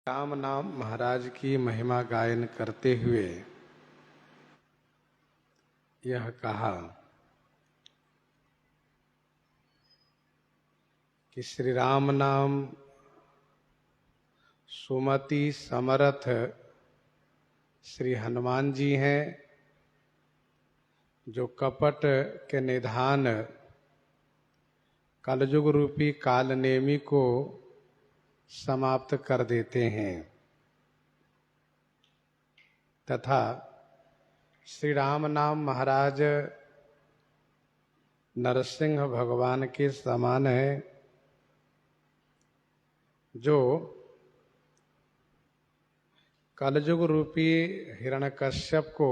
राम नाम महाराज की महिमा गायन करते हुए यह कहा कि श्री राम नाम सुमति समरथ श्री हनुमान जी हैं, जो कपट के निधान कलयुग रूपी कालनेमी को समाप्त कर देते हैं तथा श्री राम नाम महाराज नरसिंह भगवान के समान है, जो कलयुग रूपी हिरण्यकश्यप को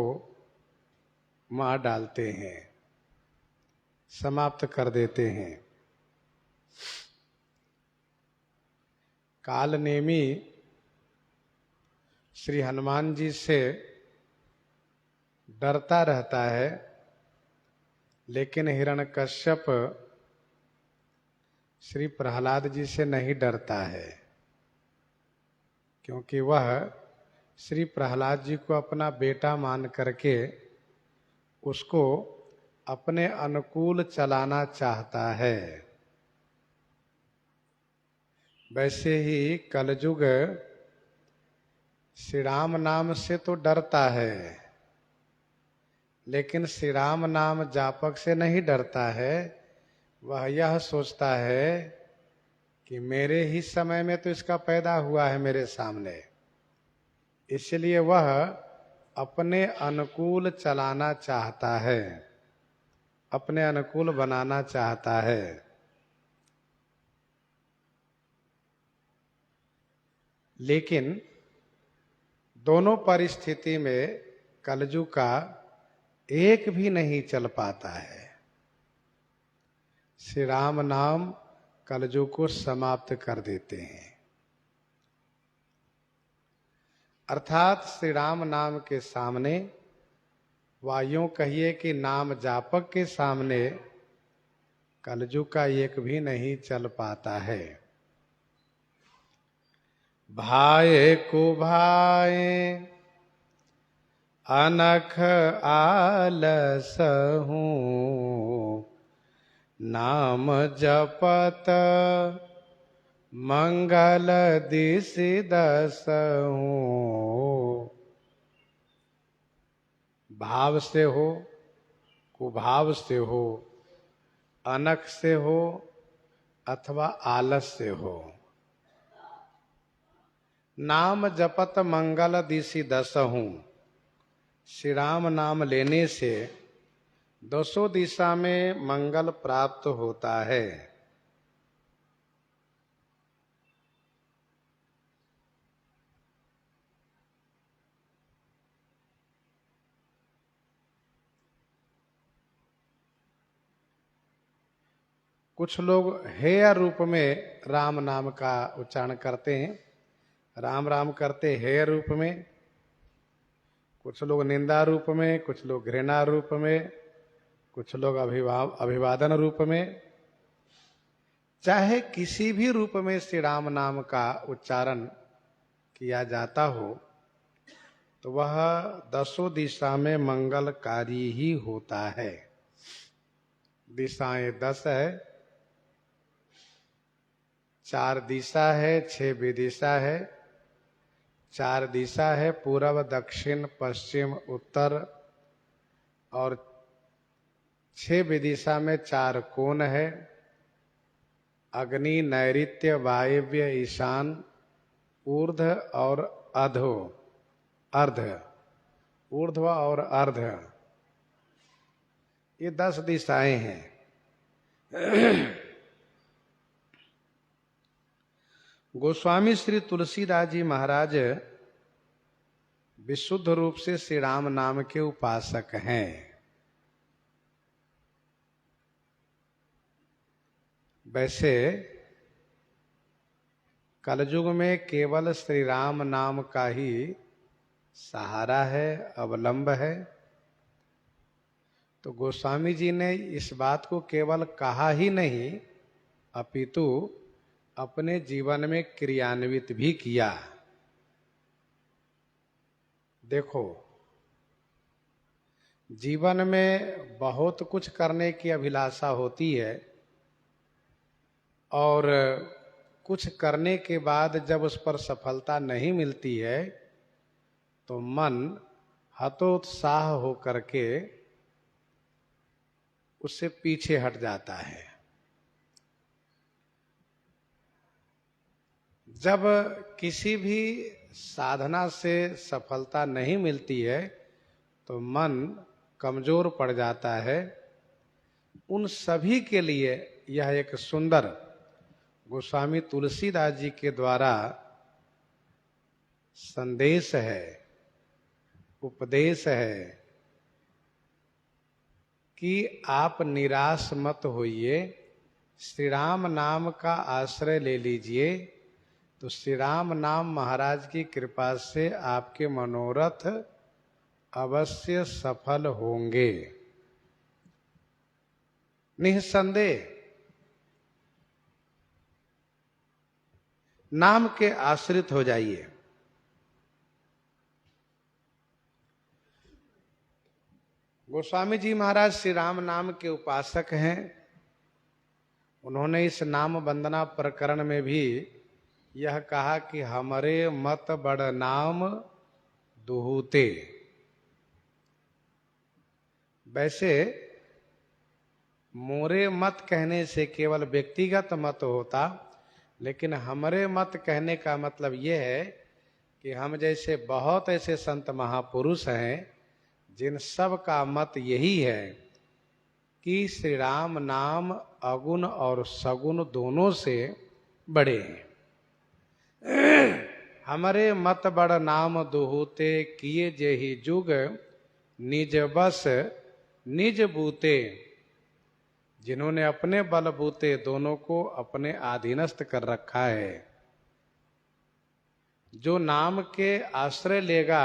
मार डालते हैं, समाप्त कर देते हैं। कालनेमी श्री हनुमान जी से डरता रहता है, लेकिन हिरण्यकश्यप श्री प्रहलाद जी से नहीं डरता है, क्योंकि वह श्री प्रहलाद जी को अपना बेटा मान करके उसको अपने अनुकूल चलाना चाहता है। वैसे ही कलयुग श्री राम नाम से तो डरता है, लेकिन श्री राम नाम जापक से नहीं डरता है। वह यह सोचता है कि मेरे ही समय में तो इसका पैदा हुआ है मेरे सामने, इसलिए वह अपने अनुकूल चलाना चाहता है, अपने अनुकूल बनाना चाहता है। लेकिन दोनों परिस्थिति में कलयुग का एक भी नहीं चल पाता है। श्री राम नाम कलयुग को समाप्त कर देते हैं, अर्थात श्री राम नाम के सामने, वा यूं कहिए कि नाम जापक के सामने कलयुग का एक भी नहीं चल पाता है। भाए को भाए अनख आलस हूँ, नाम जपत मंगल दिसि दस हूँ। भाव से हो, कुभाव से हो, अनख से हो अथवा आलस से हो, नाम जपत मंगल दिसि दस हूँ। श्री राम नाम लेने से दसों दिशा में मंगल प्राप्त होता है। कुछ लोग हेय रूप में राम नाम का उच्चारण करते हैं, राम राम करते हेय रूप में, कुछ लोग निंदा रूप में, कुछ लोग घृणा रूप में, कुछ लोग अभिवादन रूप में। चाहे किसी भी रूप में श्री राम नाम का उच्चारण किया जाता हो, तो वह दसों दिशा में मंगलकारी ही होता है। दिशाएं 10 है, 4 दिशा है, 6 विदिशा है। 4 दिशा है, पूर्व दक्षिण पश्चिम उत्तर, और 6 विदिशा में 4 कोण है, अग्नि, नैऋत्य, वायव्य, ईशान, ऊर्ध्व और अधो, अर्ध, ऊर्ध्व और अर्ध, ये 10 दिशाएं हैं। गोस्वामी श्री तुलसीदास जी महाराज विशुद्ध रूप से श्री राम नाम के उपासक हैं। वैसे कलयुग में केवल श्री राम नाम का ही सहारा है, अवलंब है। तो गोस्वामी जी ने इस बात को केवल कहा ही नहीं, अपितु अपने जीवन में क्रियान्वित भी किया। देखो, जीवन में बहुत कुछ करने की अभिलाषा होती है और कुछ करने के बाद जब उस पर सफलता नहीं मिलती है तो मन हतोत्साह होकर के उससे पीछे हट जाता है। जब किसी भी साधना से सफलता नहीं मिलती है तो मन कमजोर पड़ जाता है। उन सभी के लिए यह एक सुंदर गोस्वामी तुलसीदास जी के द्वारा संदेश है, उपदेश है कि आप निराश मत होइए, श्री राम नाम का आश्रय ले लीजिए तो श्री राम नाम महाराज की कृपा से आपके मनोरथ अवश्य सफल होंगे। निसंदेह नाम के आश्रित हो जाइए। गोस्वामी जी महाराज श्री राम नाम के उपासक हैं। उन्होंने इस नाम वंदना प्रकरण में भी यह कहा कि हमरे मत बड़ नाम दुहूते। वैसे मोरे मत कहने से केवल व्यक्तिगत मत होता, लेकिन हमरे मत कहने का मतलब यह है कि हम जैसे बहुत ऐसे संत महापुरुष हैं जिन सब का मत यही है कि श्री राम नाम अगुण और सगुण दोनों से बड़े हैं। हमरे मत बड़ नाम दुहूते, किए जेहि जुग निज बस निज बूते। जिन्होंने अपने बलबूते दोनों को अपने अधीनस्थ कर रखा है। जो नाम के आश्रय लेगा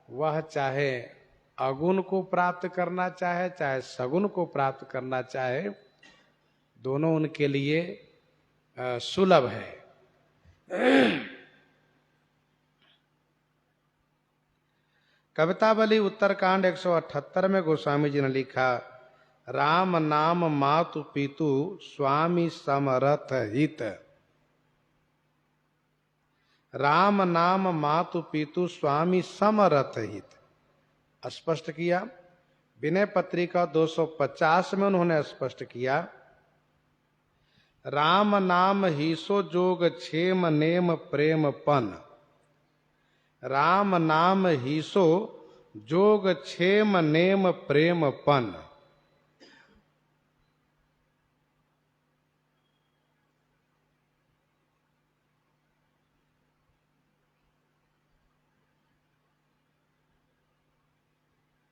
वह चाहे अगुण को प्राप्त करना चाहे चाहे सगुण को प्राप्त करना चाहे, दोनों उनके लिए सुलभ है। कवितावली उत्तरकांड 178 में गोस्वामी जी ने लिखा, राम नाम मातु पितु स्वामी समरथ हित। राम नाम मातु पितु स्वामी समरथ हित स्पष्ट किया। विनय पत्रिका 250 में उन्होंने स्पष्ट किया, राम नाम हीसो जोग क्षेम नेम प्रेम पन। राम नाम हीसो जोग क्षेम नेम प्रेम पन।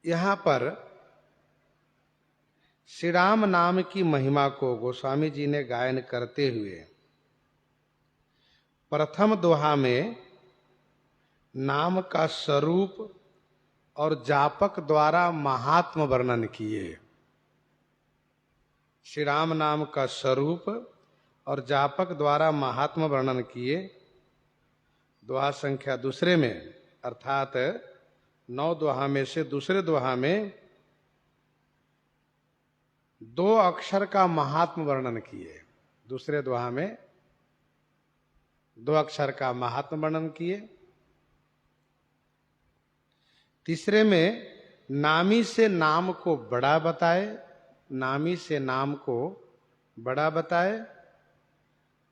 यहां पर श्री राम नाम की महिमा को गोस्वामी जी ने गायन करते हुए प्रथम दोहा में नाम का स्वरूप और जापक द्वारा महात्म वर्णन किए। श्री राम नाम का स्वरूप और जापक द्वारा महात्म वर्णन किए। दोहा संख्या दूसरे में अर्थात 9 दोहा में से दूसरे दोहा में 2 अक्षर का महात्म वर्णन किए। दूसरे दोहा में 2 अक्षर का महात्म वर्णन किए। तीसरे में नामी से नाम को बड़ा बताए, नामी से नाम को बड़ा बताए।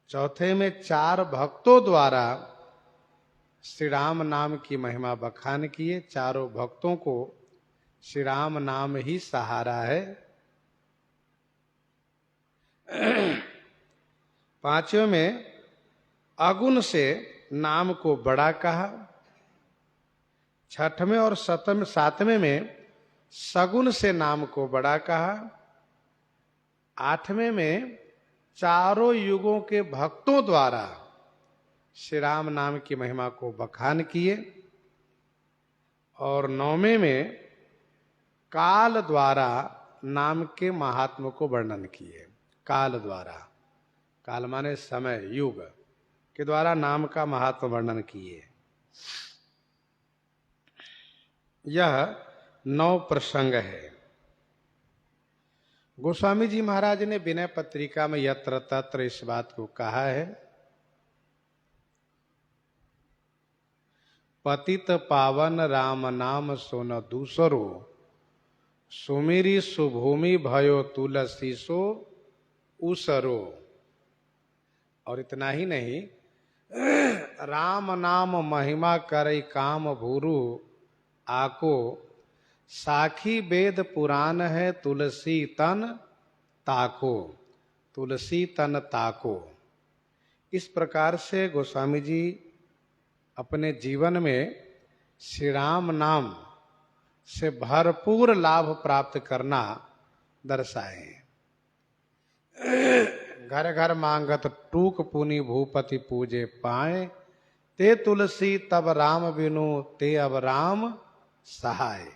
चौथे में 4 भक्तों द्वारा श्री राम नाम की महिमा बखान किए। चारों भक्तों को श्री राम नाम ही सहारा है। पांचवें में अगुण से नाम को बड़ा कहा। छठवें और सातवें में सगुण से नाम को बड़ा कहा। आठवें में चारों युगों के भक्तों द्वारा श्री राम नाम की महिमा को बखान किए। और 9वें में काल द्वारा नाम के महात्म को वर्णन किए। काल द्वारा, काल माने समय, युग के द्वारा नाम का महात्म वर्णन किए। यह 9 प्रसंग है। गोस्वामी जी महाराज ने विनय पत्रिका में यत्र तत्र इस बात को कहा है। पतित पावन राम नाम सुन दूसरो, सुमिरी सुभूमि भयो तुलसी सो उसरो। और इतना ही नहीं, राम नाम महिमा करई काम भूरु आको, साखी वेद पुराण है तुलसी तन ताको, तुलसी तन ताको। इस प्रकार से गोस्वामी जी अपने जीवन में श्री राम नाम से भरपूर लाभ प्राप्त करना दर्शाए। घर घर मांगत टूक पुनि भूपति पूजे पाए, ते तुलसी तब राम बिनु ते अब राम सहाय।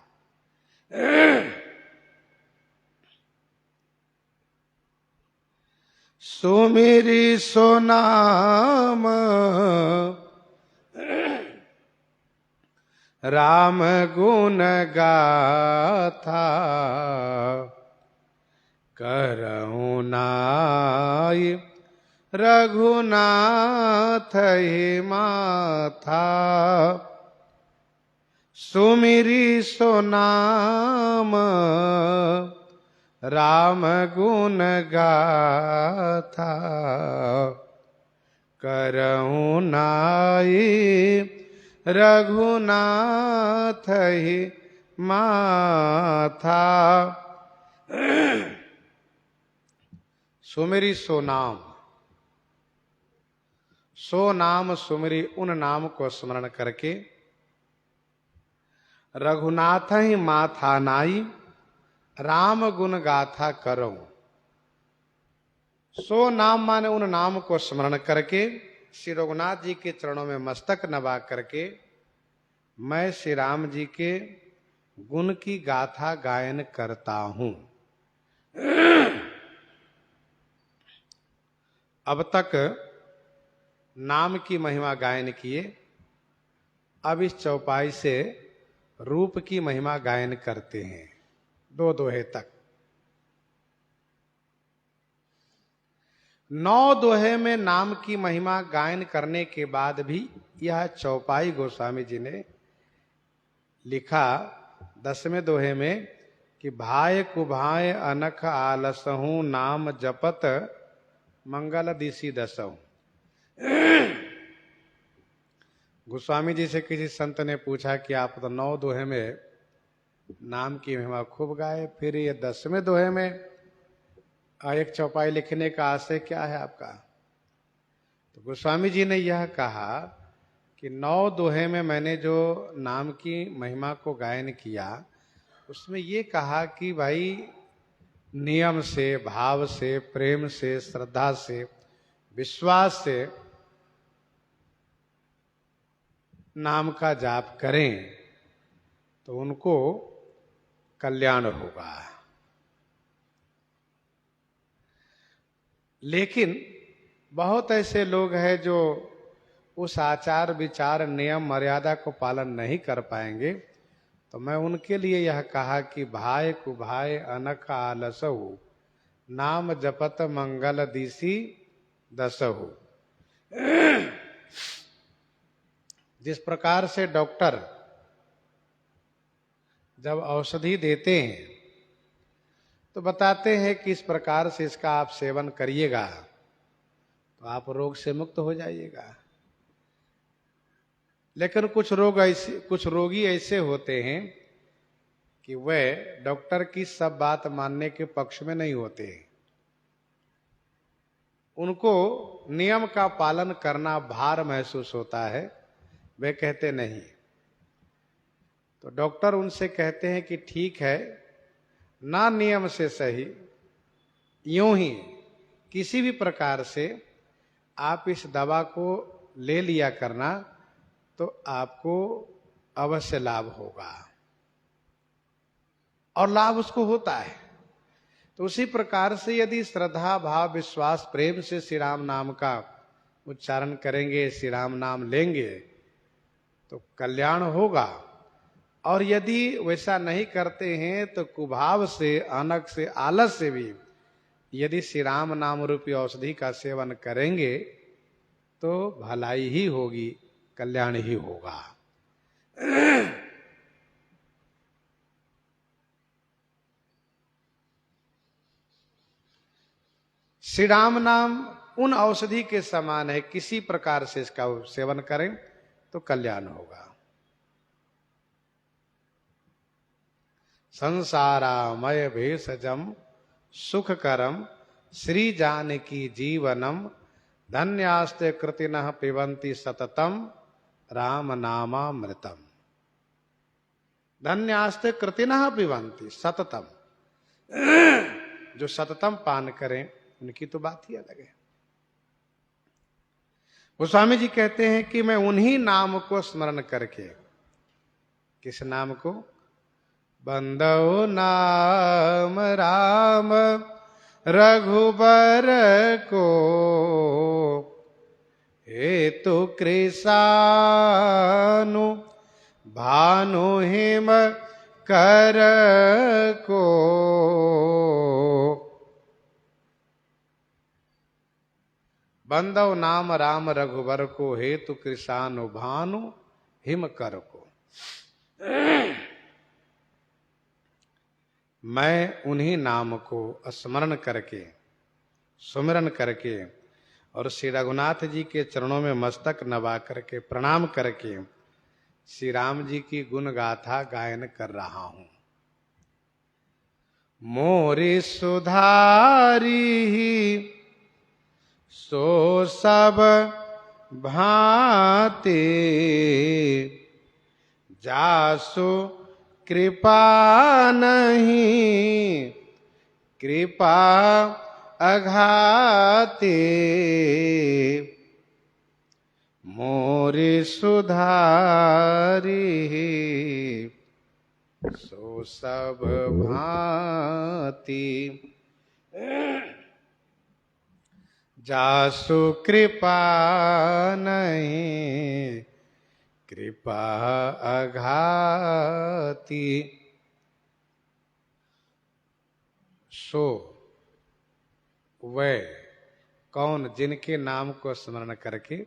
सुमिरी सो नाम राम गुण गाथा, करहु नाय रघुनाथ ही माथा। सुमिरी सो नाम राम गुण गाथा, करहु नाय रघुनाथ ही माथा। सुमिरी सो नाम, सो नाम सुमिरी उन नाम को स्मरण करके, रघुनाथ ही माथा नाई राम गुण गाथा करो। सो नाम माने उन नाम को स्मरण करके श्री रघुनाथ जी के चरणों में मस्तक नवा करके मैं श्री राम जी के गुण की गाथा गायन करता हूं। अब तक नाम की महिमा गायन किए, अब इस चौपाई से रूप की महिमा गायन करते हैं 2 दोहे तक। 9 दोहे में नाम की महिमा गायन करने के बाद भी यह चौपाई गोस्वामी जी ने लिखा 10वें दोहे में कि भाय कुभाय अनख आलसहु, नाम जपत मंगल दिशि दसहु। गोस्वामी जी से किसी संत ने पूछा कि आप तो 9 दोहे में नाम की महिमा खूब गाए, फिर ये 10वें दोहे में एक चौपाई लिखने का आशय क्या है आपका? तो गोस्वामी जी ने यह कहा कि 9 दोहे में मैंने जो नाम की महिमा को गायन किया, उसमें ये कहा कि भाई नियम से, भाव से, प्रेम से, श्रद्धा से, विश्वास से नाम का जाप करें तो उनको कल्याण होगा। लेकिन बहुत ऐसे लोग हैं जो उस आचार विचार नियम मर्यादा को पालन नहीं कर पाएंगे, तो मैं उनके लिए यह कहा कि भाय कुभाय अनख आलसहु, नाम जपत मंगल दिशि दसहु। जिस प्रकार से डॉक्टर जब औषधि देते हैं तो बताते हैं कि इस प्रकार से इसका आप सेवन करिएगा तो आप रोग से मुक्त हो जाइएगा। लेकिन कुछ रोगी ऐसे होते हैं कि वह डॉक्टर की सब बात मानने के पक्ष में नहीं होते। उनको नियम का पालन करना भार महसूस होता है, वे कहते नहीं। तो डॉक्टर उनसे कहते हैं कि ठीक है, ना नियम से सही, यूं ही किसी भी प्रकार से आप इस दवा को ले लिया करना तो आपको अवश्य लाभ होगा, और लाभ उसको होता है। तो उसी प्रकार से यदि श्रद्धा भाव विश्वास प्रेम से श्री राम नाम का उच्चारण करेंगे, श्री राम नाम लेंगे तो कल्याण होगा। और यदि वैसा नहीं करते हैं तो कुभाव से, अनग से, आलस से भी यदि श्री राम नाम रूपी औषधि का सेवन करेंगे तो भलाई ही होगी, कल्याण ही होगा। श्री राम नाम उन औषधि के समान है, किसी प्रकार से इसका सेवन करें तो कल्याण होगा। संसारामय भेषजम सुखकरम श्री जानकी जीवनम धन्यास्ते कृतिनः पिबन्ति सततम राम नामामृतम। धन्यास्ते कृतिनः पिबन्ति सततम, जो सततम पान करें उनकी तो बात ही अलग है। गोस्वामी जी कहते हैं कि मैं उन्हीं नाम को स्मरण करके, किस नाम को? बंदो नाम राम रघुबर को, हेतु कृषानु भानु हिम कर को। बंदव नाम राम रघुबर को, हेतु कृषानु भानु हिम कर को। मैं उन्हीं नाम को स्मरण करके, सुमिरन करके और श्री रघुनाथ जी के चरणों में मस्तक नवा करके, प्रणाम करके श्री राम जी की गुण गाथा गायन कर रहा हूं। मोरी सुधारी सो सब भांति, जासु कृपा नहीं कृपा अघाते। मोरी सुधारी सो सब भांति, जासु कृपा नहीं कृपा अघाती। सो वह कौन, जिनके नाम को स्मरण करके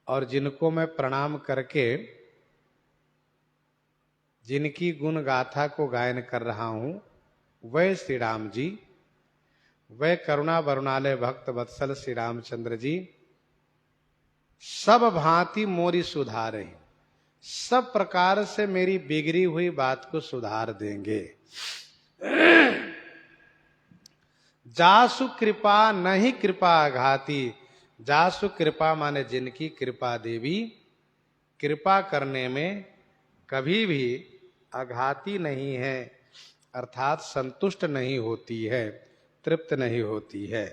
और जिनको मैं प्रणाम करके जिनकी गुण गाथा को गायन कर रहा हूं, वह श्री राम जी, वह करुणा वरुणालय भक्त वत्सल श्री रामचंद्र जी सब भांति मोरी सुधार हैं, सब प्रकार से मेरी बिगड़ी हुई बात को सुधार देंगे। जासु कृपा नहीं कृपा आघाती। जासु कृपा माने जिनकी कृपा देवी कृपा करने में कभी भी आघाती नहीं है, अर्थात संतुष्ट नहीं होती है, तृप्त नहीं होती है।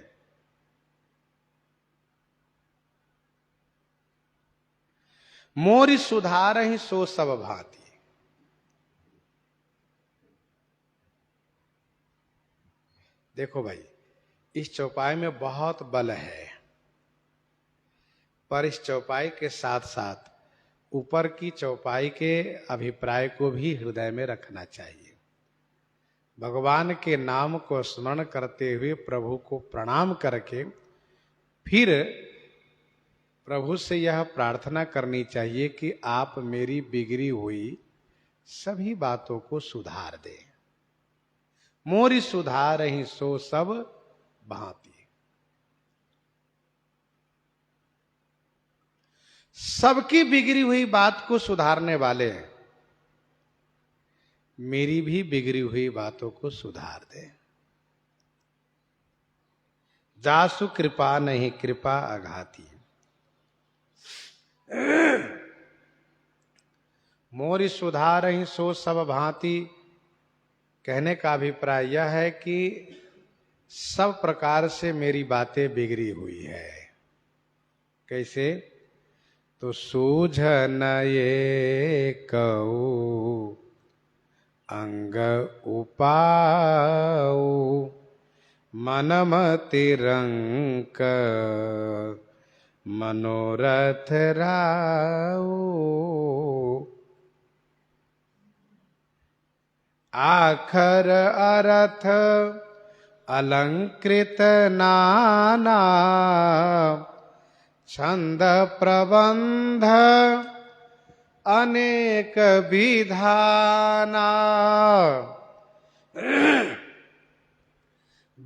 मोरी सुधार ही सो सब भांति। देखो भाई, इस चौपाई में बहुत बल है, पर इस चौपाई के साथ साथ ऊपर की चौपाई के अभिप्राय को भी हृदय में रखना चाहिए। भगवान के नाम को स्मरण करते हुए प्रभु को प्रणाम करके फिर प्रभु से यह प्रार्थना करनी चाहिए कि आप मेरी बिगड़ी हुई सभी बातों को सुधार दें। मोरी सुधार ही सो सब भांति। सबकी बिगड़ी हुई बात को सुधारने वाले हैं, मेरी भी बिगड़ी हुई बातों को सुधार दे। जासु कृपा नहीं कृपा आघाती। मोरी सुधार ही सो सब भांति कहने का अभिप्राय यह है कि सब प्रकार से मेरी बातें बिगड़ी हुई है। कैसे? तो सूझन ये कहूं अंग उपाऊ, मनमति रंक मनोरथ राऊ। आखर अर्थ अलंकृत नाना, छंद प्रबंध अनेक विधाना,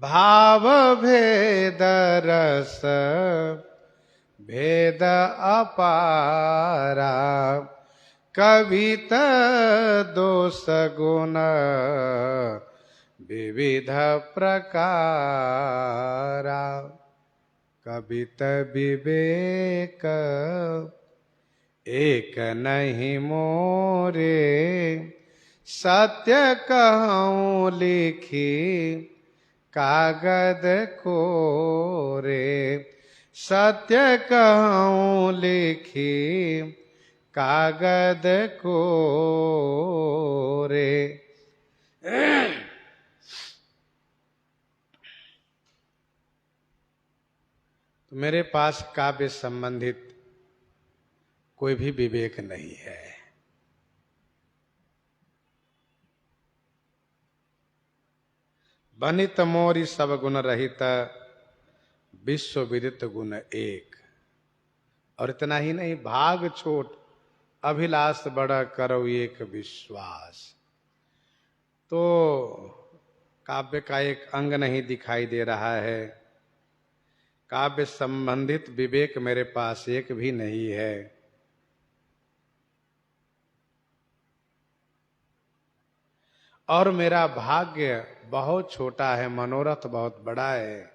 भाव भेद रस भेद अपारा, कवित दोष गुण विविध प्रकारा, कवित विवेक एक नहीं मोरे, सत्य कहूँ लिखी कागद कोरे, सत्य कहूँ लिखी कागद कोरे। तो मेरे पास काव्य संबंधित कोई भी विवेक नहीं है। बनित मोरी सब गुण रहित, विश्व विदित गुण एक। और इतना ही नहीं, भाग छोट अभिलाष बड़ा करो एक विश्वास। तो काव्य का एक अंग नहीं दिखाई दे रहा है, काव्य संबंधित विवेक मेरे पास एक भी नहीं है। और मेरा भाग्य बहुत छोटा है, मनोरथ बहुत बड़ा है।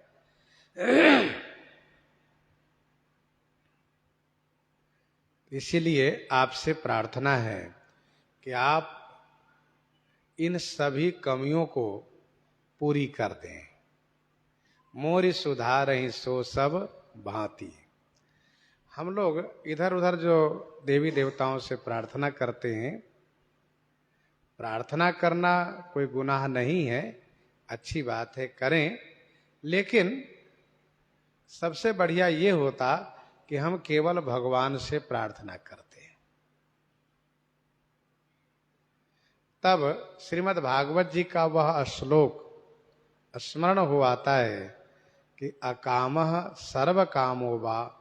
इसीलिए आपसे प्रार्थना है कि आप इन सभी कमियों को पूरी कर दें। मोरी सुधारहि सो सब भांति। हम लोग इधर उधर जो देवी देवताओं से प्रार्थना करते हैं, प्रार्थना करना कोई गुनाह नहीं है, अच्छी बात है, करें। लेकिन सबसे बढ़िया ये होता कि हम केवल भगवान से प्रार्थना करते हैं। तब श्रीमद् भागवत जी का वह श्लोक स्मरण हो आता है कि अकामः सर्व कामो वा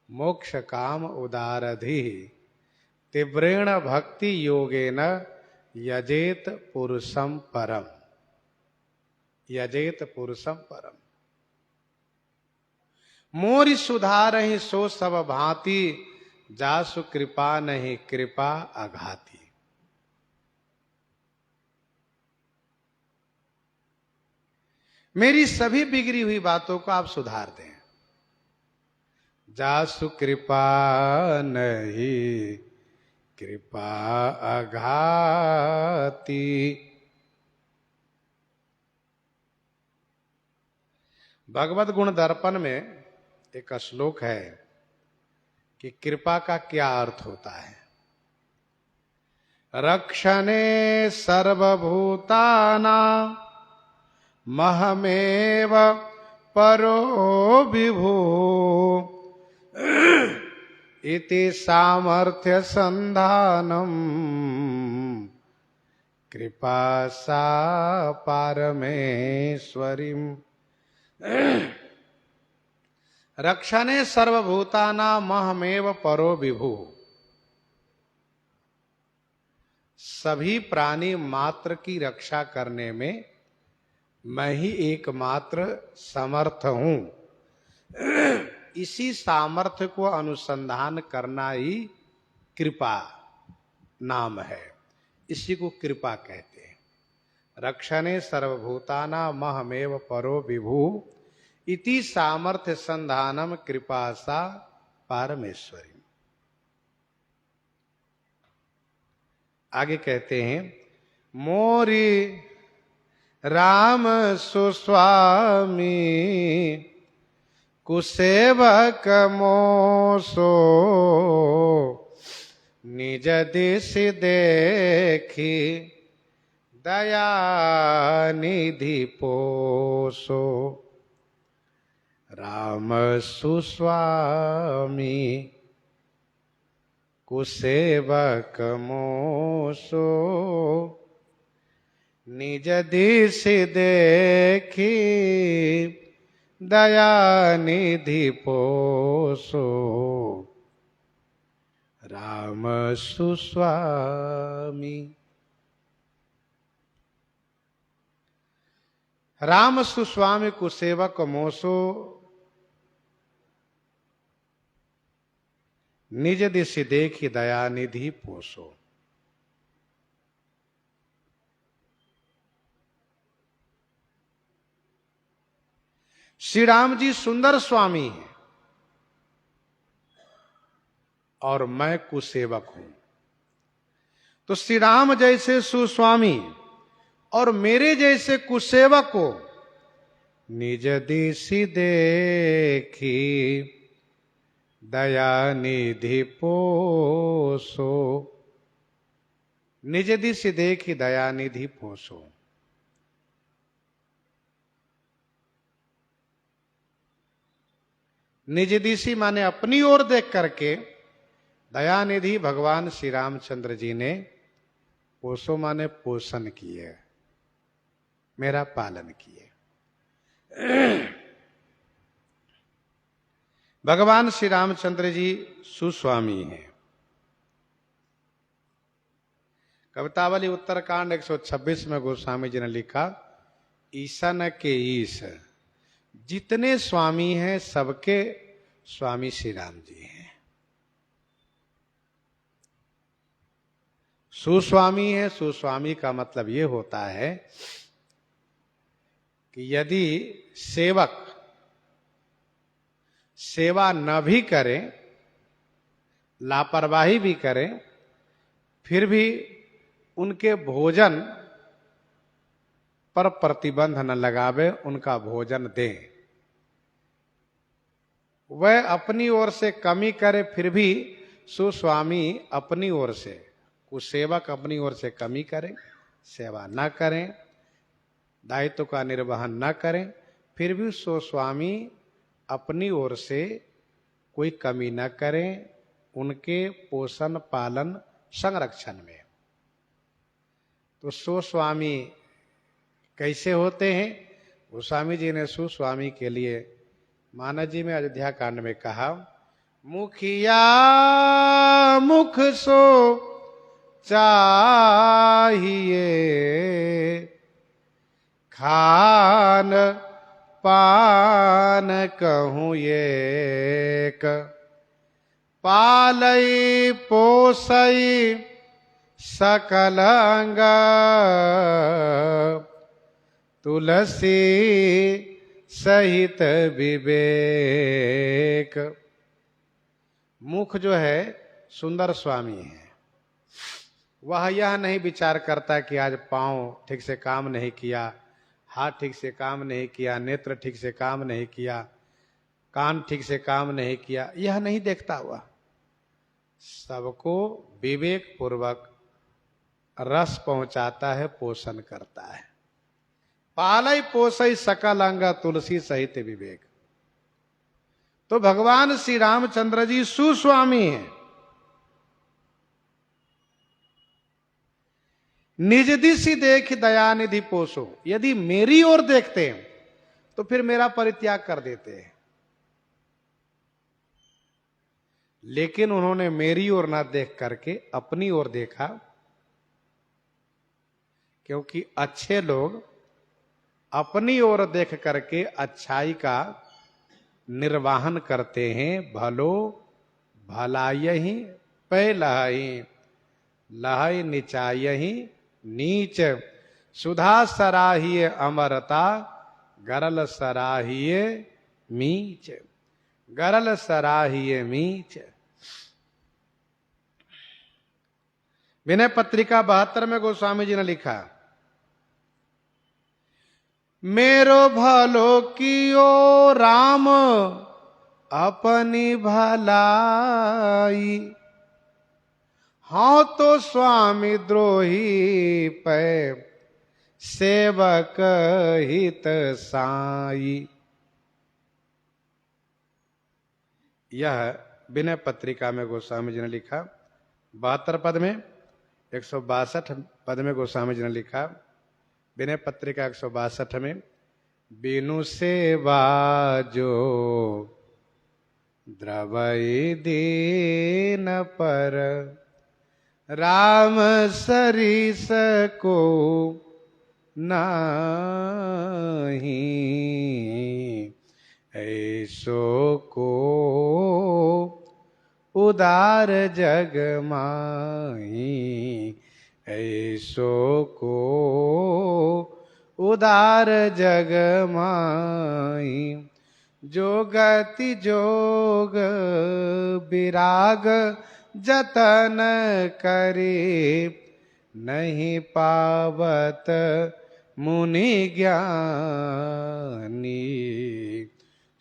मोक्ष काम उदारधि, तीव्रेण भक्ति योगेन यजेत पुरुषम परम, यजेत पुरुषम परम। मोरि सुधारहि सो सब भांति, जासु कृपा नहीं कृपा अघाती। मेरी सभी बिगड़ी हुई बातों को आप सुधार दें। जासु कृपा नहीं कृपा अघाती। भगवत गुण दर्पण में एक श्लोक है कि कृपा का क्या अर्थ होता है। रक्षणे सर्वभूताना महमेव परो विभु, इति सामर्थ्य संधानम कृपा सा पारमेश्वरीम। रक्षणे सर्वभूताना महमेव परो विभु। सभी प्राणी मात्र की रक्षा करने में मैं ही एकमात्र समर्थ हूं। इसी सामर्थ्य को अनुसंधान करना ही कृपा नाम है, इसी को कृपा कहते हैं। रक्षणे सर्वभूताना महमेव परो विभु, इति सामर्थ्य संधानम कृपा सा पारमेश्वरी। आगे कहते हैं, मोरी राम सुस्वामी, कुसेवक मोसो, निज दिश देखी दया निधि पोसो। राम सुस्वामी कुसेवक मोसो, निज दिश देखी दया निधि पोसो राम सुस्वामी। राम सुस्वामी कुसेवक मोसो निज दिशि देखी दया निधि पोसो। श्री राम जी सुंदर स्वामी हैं और मैं कुसेवक हूं। तो श्री राम जैसे सुस्वामी और मेरे जैसे कुसेवक को निज दिशि देखी दया निधि पोसो। निज दिशि देखी दया निधि पोसो। निज दिशि माने अपनी ओर देख करके दयानिधि भगवान श्री रामचंद्र जी ने पोसो माने पोषण किए, मेरा पालन किए। भगवान श्री रामचंद्र जी सुस्वामी हैं। कवितावली उत्तरकांड 126 में गोस्वामी जी ने लिखा, ईसन के ईश जितने स्वामी हैं सबके स्वामी श्री राम जी हैं। सुस्वामी है, सुस्वामी का मतलब ये होता है कि यदि सेवक सेवा न भी करे, लापरवाही भी करे, फिर भी उनके भोजन पर प्रतिबंध न लगावे, उनका भोजन दे। वह अपनी ओर से कमी करे फिर भी सुस्वामी अपनी ओर से, कुसेवक अपनी ओर से कमी करें, सेवा न करें, दायित्व का निर्वहन न करें, फिर भी सुस्वामी अपनी ओर से कोई कमी न करें उनके पोषण पालन संरक्षण में। तो सुस्वामी कैसे होते हैं? गोस्वामी जी ने सुस्वामी के लिए मानस जी में अयोध्या कांड में कहा, मुखिया मुख सो चाहिए, खान पान कहूँ एक, पालई पोसई सकल अंग, तुलसी सहित विवेक। मुख जो है सुंदर स्वामी है, वह यह नहीं विचार करता कि आज पांव ठीक से काम नहीं किया, हाथ ठीक से काम नहीं किया, नेत्र ठीक से काम नहीं किया, कान ठीक से काम नहीं किया, यह नहीं देखता हुआ सबको विवेक पूर्वक रस पहुंचाता है, पोषण करता है। पालय पोषय सकल अंग, तुलसी सहित विवेक। तो भगवान श्री रामचंद्र जी सुस्वामी हैं। निज दिशि देख दयानिधि पोसो, यदि मेरी ओर देखते हैं तो फिर मेरा परित्याग कर देते हैं, लेकिन उन्होंने मेरी ओर ना देख करके अपनी ओर देखा, क्योंकि अच्छे लोग अपनी ओर देख करके अच्छाई का निर्वाहन करते हैं। भलो भलायहि पै लहहि, लहै निचायहि नीच, सुधा सराहिए अमरता, गरल सराहिए मीच, गरल सराहिए मीच। विनय पत्रिका 72 में गोस्वामी जी ने लिखा, मेरो भलो कियो राम अपनी भलाई, हाँ तो स्वामी द्रोही पै सेवक हित साई। यह विनय पत्रिका में गोस्वामी जी ने लिखा। 72 पद में 162 पद में गोस्वामी जी ने लिखा, विनय पत्रिका 162 में, बिनु सेवा जो द्रवई दीन पर, राम सरिस को नाही, ऐसो को उदार जग माही, ऐसो को उदार जग माही। जो गति जोग विराग जतन करे, नहीं पावत मुनि ज्ञानी,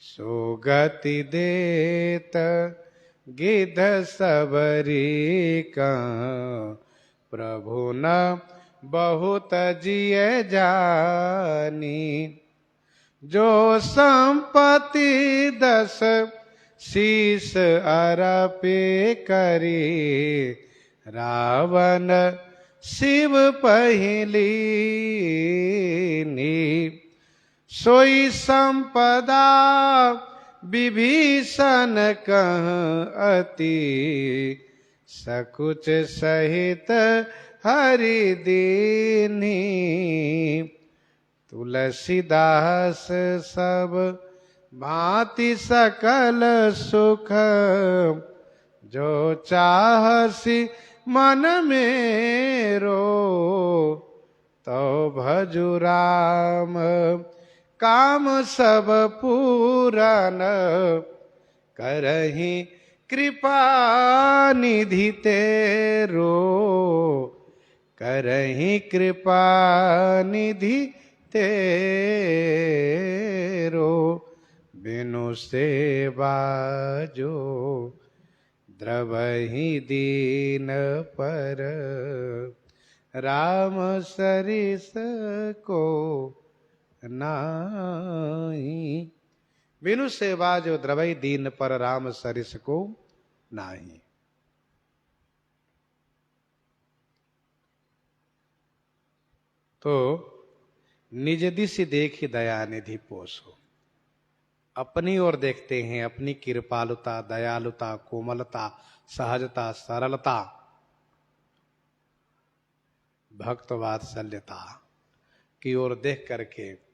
सो गति देत गिद्ध सबरी का, प्रभु न बहुत जिय जानी। जो संपत्ति 10 शीस अरपे करी, रावण शिव पहिलीनी, सोई संपदा विभीषण कह अति, सकुच सहित हरि दीनी। तुलसीदास सब भांति सकल सुख, जो चाहसी मन मेरो, तो भजु राम काम सब पूरन, करहि कृपा निधि तेरो, करहि कृपा निधि तेरो। बिनु सेवा जो द्रवहि दीन पर, राम सरिस को नाही। बिनु सेवा जो द्रवहि दीन पर, राम सरिस को नाही। तो निज दिशि देखि दया निधि पोसो। अपनी ओर देखते हैं, अपनी कृपालुता, दयालुता, कोमलता, सहजता, सरलता, भक्त वात्सल्यता की ओर देख करके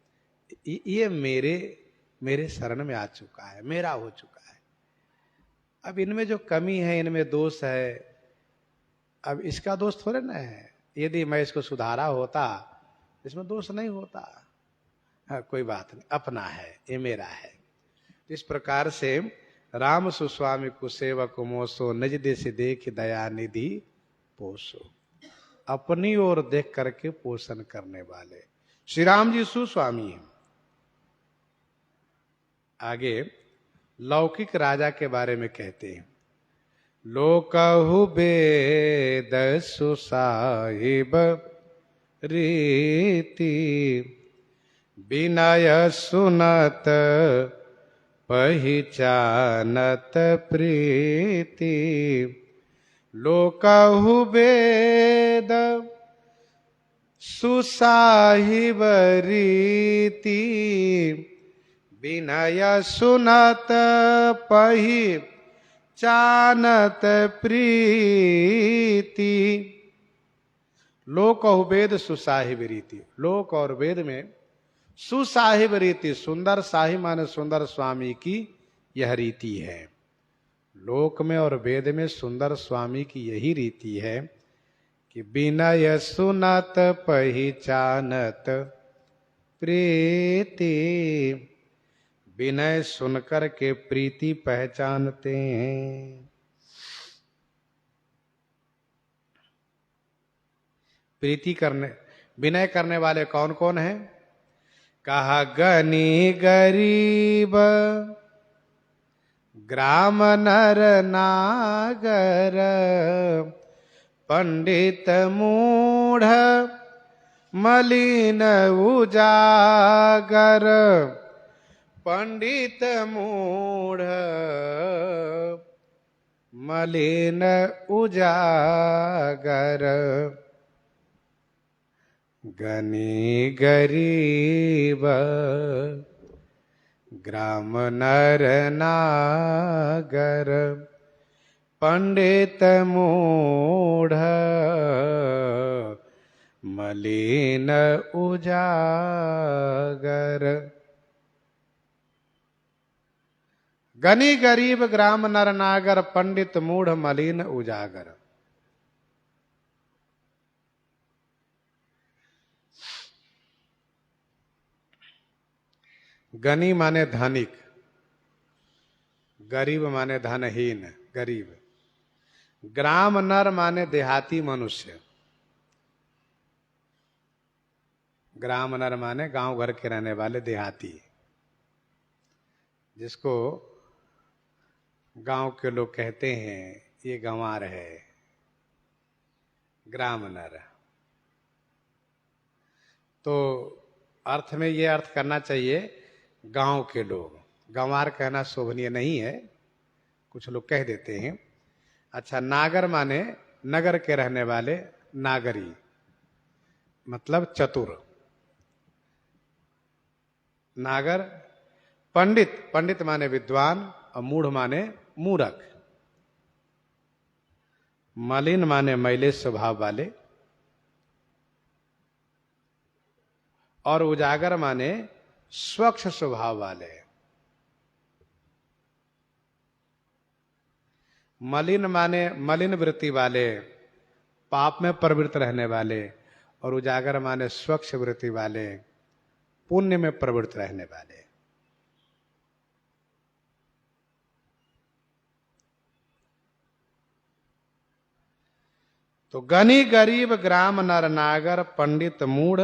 ये मेरे शरण में आ चुका है, मेरा हो चुका है। अब इनमें जो कमी है, इनमें दोष है, अब इसका दोष थोड़े ना है। यदि मैं इसको सुधारा होता, इसमें दोष नहीं होता। हाँ, कोई बात नहीं, अपना है, ये मेरा है। इस प्रकार से राम सुस्वामी कुसेवक मोसो, निज दिश देख दया निधि पोसो। अपनी ओर देख करके पोषण करने वाले श्री राम जी सुस्वामी हैं। आगे लौकिक राजा के बारे में कहते हैं, लोकहु वेद सुसाहिब रीति, विनय सुनत पहिचानत प्रीति। लोकहु वेद सुसाहिब रीति, विनय सुनत पहिचानत प्रीति। लोक और वेद सुसाहिब रीति, लोक और वेद में सुसाहिब रीति, सुंदर साहिब माने सुंदर स्वामी की यह रीति है। लोक में और वेद में सुंदर स्वामी की यही रीति है कि विनय सुनत पहिचानत प्रीति। विनय सुनकर के प्रीति पहचानते हैं। प्रीति करने, विनय करने वाले कौन कौन हैं? कहा गनी गरीब ग्राम नर नागर, पंडित मूढ़ मलिन उजागर। पंडित मूढ़ मलिन उजागर, गनी गरीब ग्राम नर नागर पंडित मूढ़ मलिन उजागर। गनी गरीब ग्राम नर नागर पंडित मूढ़ मलिन उजागर। गनी माने धनिक, गरीब माने धनहीन गरीब, ग्राम नर माने देहाती मनुष्य, ग्राम नर माने गांव घर के रहने वाले देहाती, जिसको गांव के लोग कहते हैं ये गंवार है, ग्राम नर। तो अर्थ में ये अर्थ करना चाहिए गांव के लोग, गंवार कहना शोभनीय नहीं है, कुछ लोग कह देते हैं। अच्छा, नागर माने नगर के रहने वाले, नागरी मतलब चतुर, नागर। पंडित, पंडित माने विद्वान और मूढ़ माने मूर्ख, मलिन माने मैले स्वभाव वाले और उजागर माने स्वच्छ स्वभाव वाले। मलिन माने मलिन वृत्ति वाले, पाप में प्रवृत्त रहने वाले, और उजागर माने स्वच्छ वृत्ति वाले, पुण्य में प्रवृत्त रहने वाले। तो गनी गरीब ग्राम नर नागर पंडित मूढ़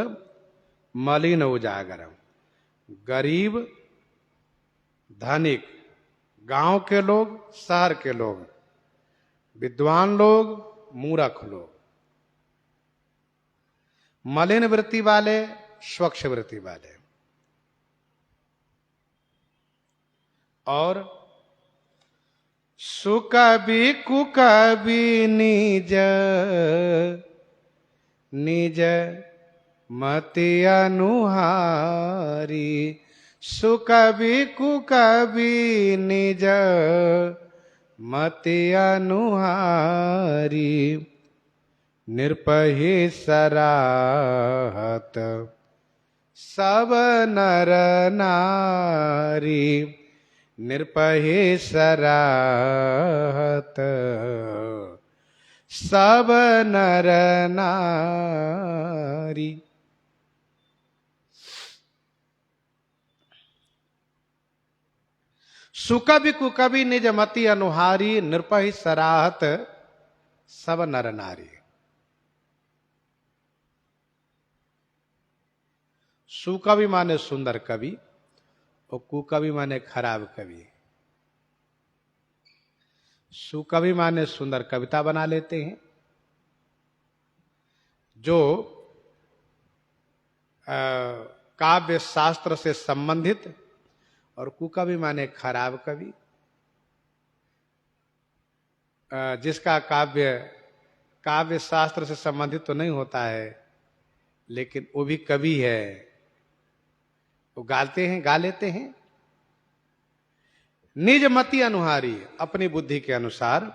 मलिन उजागर। गरीब धनिक गांव के लोग, शहर के लोग, विद्वान लोग, मूर्ख लोग, मलिन वृत्ति वाले, स्वच्छ वृत्ति वाले, और सुकवि कुकवि निज निज मति अनुहारी। सुकवि कुकवि निज मति अनुहारी। निरपहि सराहत सब नर नारी। निरपहि सराहत सब नर नारी। सुकवि कुकवि निज मति अनुहारी। नृपहि सराहत सब नर नारी। सुकवि माने सुंदर कवि और कुकवि माने खराब कवि। सुकवि माने सुंदर कविता बना लेते हैं, जो काव्य शास्त्र से संबंधित, और कुकवि माने खराब कवि, जिसका काव्य शास्त्र से संबंधित तो नहीं होता है, लेकिन वो भी कवि है, वो गाते हैं, गा लेते हैं। निज मति अनुहारी, अपनी बुद्धि के अनुसार।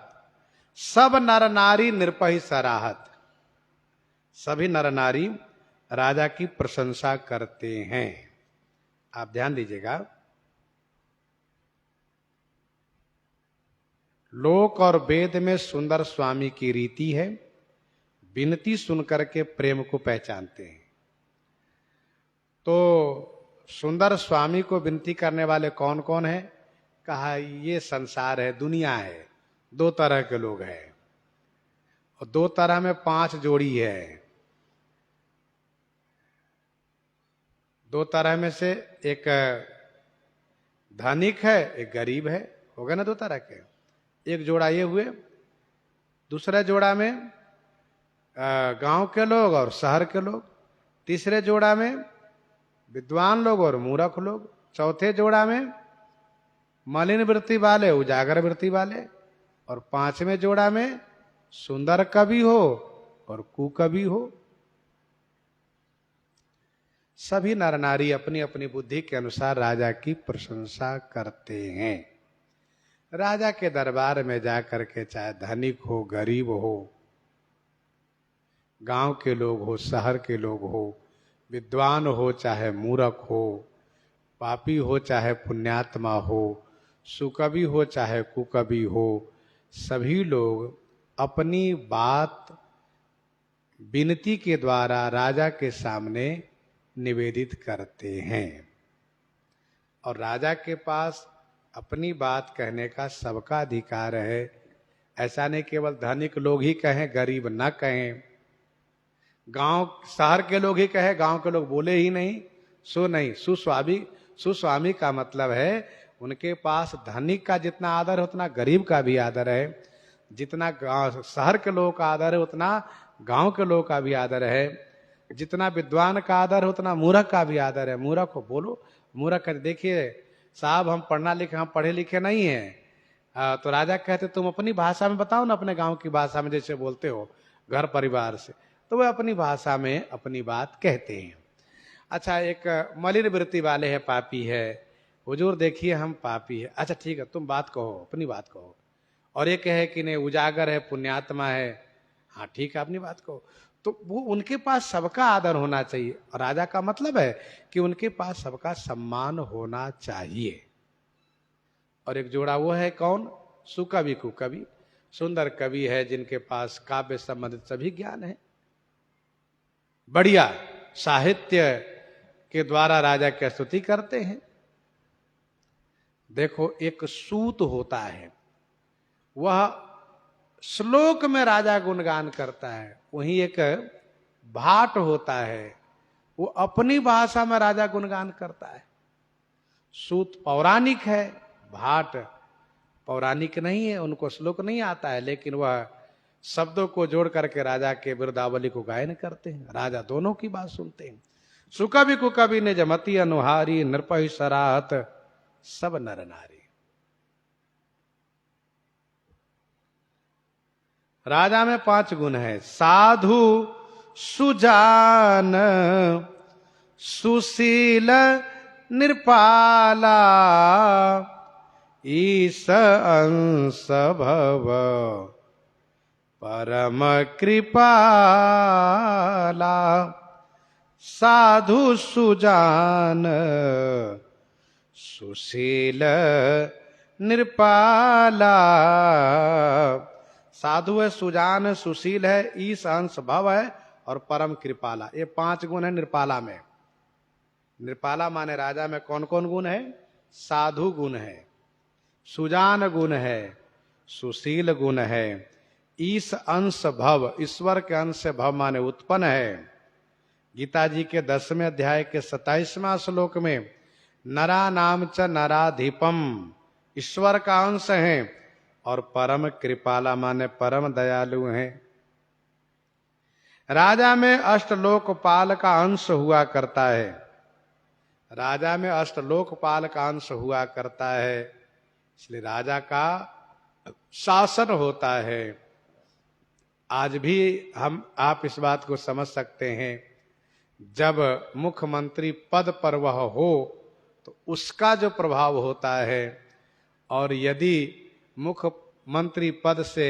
सब नर नारी निरपहि सराहत, सभी नर नारी राजा की प्रशंसा करते हैं। आप ध्यान दीजिएगा, लोक और वेद में सुंदर स्वामी की रीति है, विनती सुनकर के प्रेम को पहचानते हैं। तो सुंदर स्वामी को विनती करने वाले कौन कौन है? कहा ये संसार है, दुनिया है, दो तरह के लोग हैं, और दो तरह में 5 जोड़ी है। दो तरह में से एक धनिक है, एक गरीब है, हो गए ना दो तरह के। एक जोड़ा ये हुए, दूसरे जोड़ा में गांव के लोग और शहर के लोग, तीसरे जोड़ा में विद्वान लोग और मूर्ख लोग, चौथे जोड़ा में मलिन वृत्ति वाले, उजागर वृत्ति वाले, और 5वें जोड़ा में सुंदर कवि हो और कुकवि हो। सभी नर नारी अपनी अपनी बुद्धि के अनुसार राजा की प्रशंसा करते हैं। राजा के दरबार में जाकर के चाहे धनिक हो, गरीब हो, गांव के लोग हो, शहर के लोग हो, विद्वान हो चाहे मूर्ख हो, पापी हो चाहे पुण्यात्मा हो, सुकवि हो चाहे कुकवि हो, सभी लोग अपनी बात विनती के द्वारा राजा के सामने निवेदित करते हैं। और राजा के पास अपनी बात कहने का सबका अधिकार है। ऐसा नहीं केवल धनिक लोग ही कहें, गरीब न कहें, गांव शहर के लोग ही कहें, गांव के लोग बोले ही नहीं सो नहीं। सुस्वामी का मतलब है उनके पास धनिक का जितना आदर है उतना गरीब का भी आदर है, जितना शहर के लोगों का आदर है उतना गांव के लोगों का भी आदर है, जितना विद्वान का आदर है उतना मूर्ख का भी आदर है। मूर्ख को बोलो, मूर्ख देखिए साहब हम पढ़ना लिखे, हम पढ़े लिखे नहीं हैं। तो राजा कहते तुम अपनी भाषा में बताओ ना, अपने गांव की भाषा में जैसे बोलते हो घर परिवार से, तो वह अपनी भाषा में अपनी बात कहते हैं। अच्छा, एक मलिन वृत्ति वाले है, पापी है, हुजूर देखिए हम पापी है, अच्छा ठीक है तुम बात कहो, अपनी बात कहो। और एक है कि नहीं उजागर है, पुण्यात्मा है, हाँ ठीक है अपनी बात कहो। तो वो उनके पास सबका आदर होना चाहिए। और राजा का मतलब है कि उनके पास सबका सम्मान होना चाहिए। और एक जोड़ा वो है कौन, सुकवि कुकवि, सुंदर कवि है जिनके पास काव्य संबंधित सभी ज्ञान है, बढ़िया साहित्य के द्वारा राजा की स्तुति करते हैं। देखो एक सूत होता है, वह श्लोक में राजा गुणगान करता है, वहीं एक भाट होता है वो अपनी भाषा में राजा गुणगान करता है। सूत पौराणिक है, भाट पौराणिक नहीं है, उनको श्लोक नहीं आता है, लेकिन वह शब्दों को जोड़ करके राजा के बिरदावली को गायन करते हैं। राजा दोनों की बात सुनते हैं। सुकवि कुकवि ने जमती अनुहारी, नृपहि सराहत सब नर नारी। राजा में 5 गुण है, साधु सुजान सुशील निर्पाला ईश अंश भव परम कृपाला। साधु सुजान सुशील निर्पाला, साधु है, सुजान सुशील है, ईश अंश भव है और परम कृपाला। ये 5 गुण है निर्पाला में। निर्पाला माने राजा में कौन कौन गुण है, साधु गुण है, सुजान गुण है, सुशील गुण है, ईश अंश भव, ईश्वर के अंश से भव माने उत्पन्न है। गीता जी के 10वें अध्याय के 27वां श्लोक में नरा नाम च नराधिपम, ईश्वर का अंश है, और परम कृपाला माने परम दयालु हैं। राजा में अष्टलोकपाल का अंश हुआ करता है, राजा में अष्टलोकपाल का अंश हुआ करता है, इसलिए राजा का शासन होता है। आज भी आप इस बात को समझ सकते हैं, जब मुख्यमंत्री पद पर वह हो तो उसका जो प्रभाव होता है, और यदि मुख्यमंत्री पद से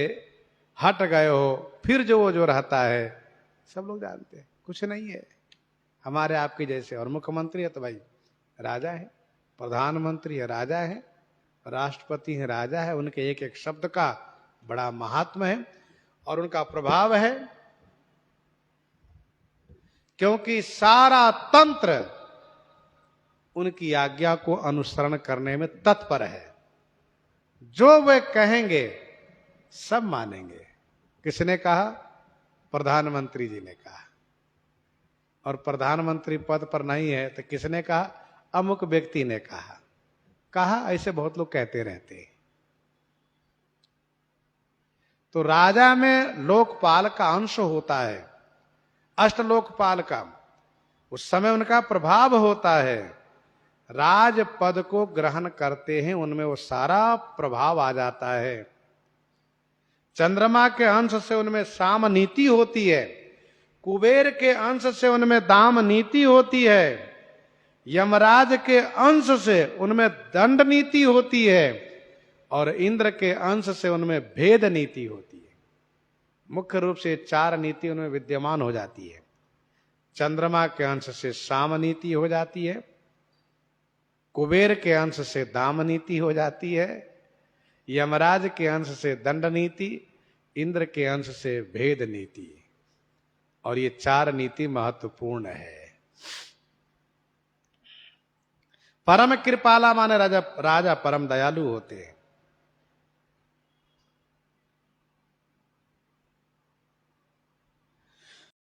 हट गए हो फिर जो रहता है, सब लोग जानते हैं कुछ नहीं है हमारे आपके जैसे। और मुख्यमंत्री है तो भाई राजा है, प्रधानमंत्री है राजा है, राष्ट्रपति है राजा है, उनके एक एक शब्द का बड़ा महात्म है और उनका प्रभाव है, क्योंकि सारा तंत्र उनकी आज्ञा को अनुसरण करने में तत्पर है। जो वे कहेंगे सब मानेंगे। किसने कहा, प्रधानमंत्री जी ने कहा। और प्रधानमंत्री पद पर नहीं है तो किसने कहा, अमुक व्यक्ति ने कहा। ऐसे बहुत लोग कहते रहते हैं। तो राजा में लोकपाल का अंश होता है, अष्टलोकपाल का, उस समय उनका प्रभाव होता है। राज पद को ग्रहण करते हैं, उनमें वो सारा प्रभाव आ जाता है। चंद्रमा के अंश से उनमें साम नीति होती है, कुबेर के अंश से उनमें दाम नीति होती है, यमराज के अंश से उनमें दंड नीति होती है, और इंद्र के अंश से उनमें भेद नीति होती है। मुख्य रूप से 4 नीति उनमें विद्यमान हो जाती है। चंद्रमा के अंश से साम नीति हो जाती है, कुबेर के अंश से दाम नीति हो जाती है, यमराज के अंश से दंड नीति, इंद्र के अंश से भेद नीति। और ये 4 नीति महत्वपूर्ण है। परम कृपाला माने राजा परम दयालु होते हैं।